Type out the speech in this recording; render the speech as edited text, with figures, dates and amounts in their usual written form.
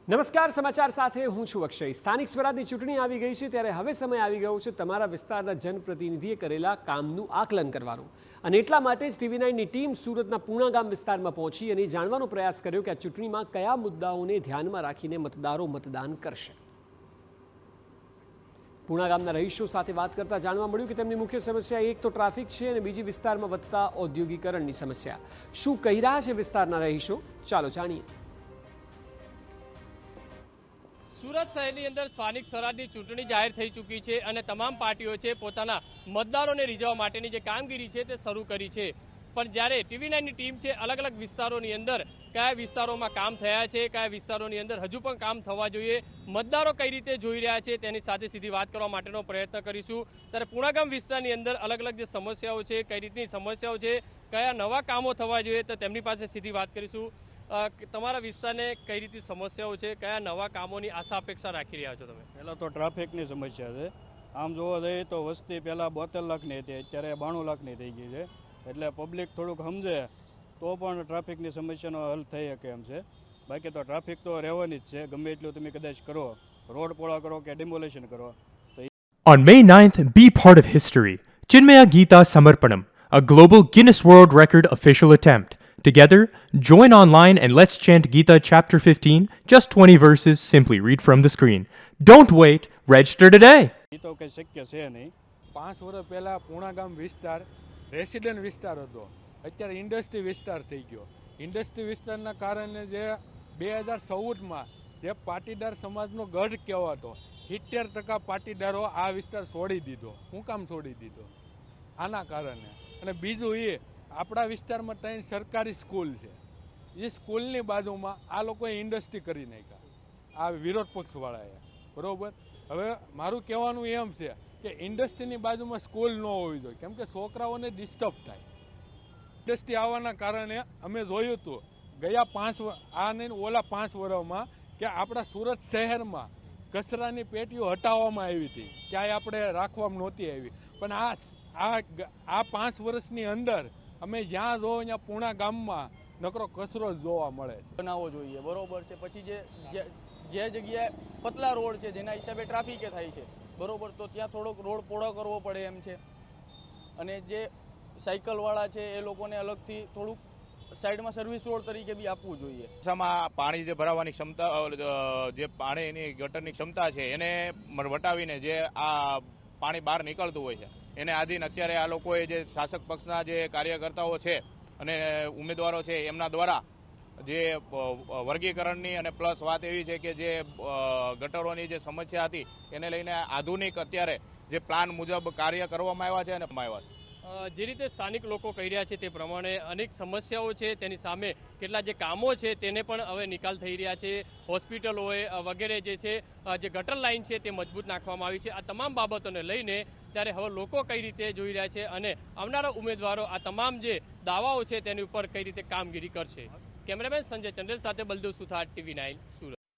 નમસ્કાર સમાચાર સાથે હું છું અક્ષય। સ્થાનિક સ્વરાજની ચૂંટણી આવી ગઈ છે ત્યારે હવે સમય આવી ગયો છે તમારા વિસ્તારના જનપ્રતિનિધિએ કરેલા કામનું આકલન કરવાનું અને એટલા માટે જ TV9ની ટીમ સુરતના પૂણા ગામ વિસ્તારમાં પહોંચી અને જાણવાનો પ્રયાસ કર્યો કે આ ચૂંટણીમાં કયા મુદ્દાઓને ધ્યાનમાં રાખીને મતદારો મતદાન કરશે। પૂણા ગામના રહીશો સાથે વાત કરતા જાણવા મળ્યું કે તેમની મુખ્ય સમસ્યા એક તો ટ્રાફિક છે અને બીજી વિસ્તારમાં વધતા ઔદ્યોગિકરણની સમસ્યા। શું કહી રહ્યા છે વિસ્તારના રહીશો, ચાલો જાણીએ। સુરત શહેરની અંદર સ્થાનિક સ્વરાજની ચૂંટણી જાહેર થઈ ચૂકી છે અને તમામ પાર્ટીઓ છે પોતાના મતદારોને રીઝવવા માટેની જે કામગીરી છે તે શરૂ કરી છે। પણ જ્યારે TV9ની ટીમ છે અલગ અલગ વિસ્તારોની અંદર કયા વિસ્તારોમાં કામ થયા છે, કયા વિસ્તારોની અંદર હજુ પણ કામ થવા જોઈએ, મતદારો કઈ રીતે જોઈ રહ્યા છે તેની સાથે સીધી વાત કરવા માટેનો પ્રયત્ન કરીશું। ત્યારે પૂણા ગામ વિસ્તારની અંદર અલગ અલગ જે સમસ્યાઓ છે, કઈ રીતની સમસ્યાઓ છે, કયા નવા કામો થવા જોઈએ તો તેમની પાસે સીધી વાત કરીશું। તમારા વિસ્તારને કઈ રીતની સમસ્યાઓ છે, કયા નવા કામોની આશા અપેક્ષા રાખી રહ્યા છો તમે? પહેલાં તો ટ્રાફિકની સમસ્યા છે। આમ જોવા જઈએ તો વસ્તી પહેલાં 72 લાખની હતી, અત્યારે 92 લાખની થઈ ગઈ છે। એટલે પબ્લિક થોડુંક સમજે તો પણ ટ્રાફિકની સમસ્યાનો હલ થઈ શકે એમ છે। બાકી તો ટ્રાફિક તો રહેવાની જ છે, ગમે એટલું તમે કદાચ કરો, રોડ પોળા કરો કે ડિમોલેશન કરો। On May 9th, be part of history. Chinmaya Geeta Samarpanam, a global Guinness World Record official attempt. Together, join online and let's chant Gita chapter 15, just 20 verses, simply read from the screen. Don't wait, register today. એ તો કંઈ શક્ય છે નહીં। 5 વર્ષ પહેલાં પૂણા ગામ વિસ્તાર resident વિસ્તાર હતો, અત્યારે ઇન્ડસ્ટ્રી વિસ્તાર થઈ ગયો। ઇન્ડસ્ટ્રી વિસ્તારના કારણે જે 2014માં જે પાટીદાર સમાજનો ગઢ કહેવાતો 70% પાટીદારો આ વિસ્તાર છોડી દીધો। શું કામ છોડી દીધો? આના કારણે। અને બીજું એ આપણા વિસ્તારમાં 3 સરકારી સ્કૂલ છે, એ સ્કૂલની બાજુમાં આ લોકોએ ઇન્ડસ્ટ્રી કરી નાખ્યા, આ વિરોધ પક્ષવાળાએ, બરાબર। હવે મારું કહેવાનું એમ છે કે ઇન્ડસ્ટ્રીની બાજુમાં સ્કૂલ ન હોવી જોઈએ, કેમ કે છોકરાઓને ડિસ્ટર્બ થાય। ઇન્ડસ્ટ્રી આવવાના કારણે અમે જોયું હતું ગયા 5 વર્ષમાં કે આપણા સુરત શહેરમાં કચરાની પેટીઓ હટાવવામાં આવી હતી, ક્યાંય આપણે રાખવામાં નહોતી આવી। પણ આ 5 વર્ષની અંદર અમે જ્યાં જોવો ત્યાં પૂણા ગામમાં નકરો કચરો જ જોવા મળે છે। બનાવવો જોઈએ, બરોબર છે। પછી જે જગ્યાએ પતલા રોડ છે જેના હિસાબે ટ્રાફિકે થાય છે, બરોબર, તો ત્યાં થોડોક રોડ પહોળો કરવો પડે એમ છે। અને જે સાયકલવાળા છે એ લોકોને અલગથી થોડુંક સાઈડમાં સર્વિસ રોડ તરીકે બી આપવું જોઈએ। માં પાણી જે ભરાવાની ક્ષમતા, જે પાણીની ગટરની ક્ષમતા છે એને વટાવીને જે આ પાણી બહાર નીકળતું હોય છે એને આધીન અત્યારે આ લોકોએ જે શાસક પક્ષના જે કાર્યકર્તાઓ છે અને ઉમેદવારો છે એમના દ્વારા જે વર્ગીકરણની અને પ્લસ વાત એવી છે કે જે ગટરોની જે સમસ્યા હતી એને લઈને આધુનિક અત્યારે જે પ્લાન મુજબ કાર્ય કરવામાં આવ્યા છે અને આવ્યા છે। જે રીતે સ્થાનિક લોકો કહી રહ્યા છે તે પ્રમાણે અનેક સમસ્યાઓ છે, તેની સામે કેટલા જે કામો છે તેને પણ હવે નિકાલ થઈ રહ્યા છે। હોસ્પિટલોએ વગેરે જે છે, જે ગટર લાઇન છે તે મજબૂત નાખવામાં આવી છે। આ તમામ બાબતોને લઈને ત્યારે હવે લોકો કઈ રીતે જોઈ રહ્યા છે અને આવનારા ઉમેદવારો આ તમામ જે દાવાઓ છે તેની ઉપર કઈ રીતે કામગીરી કરશે। કેમેરામેન સંજય ચંડેલ સાથે બલદેવ સુથાર, TV9 સુરત।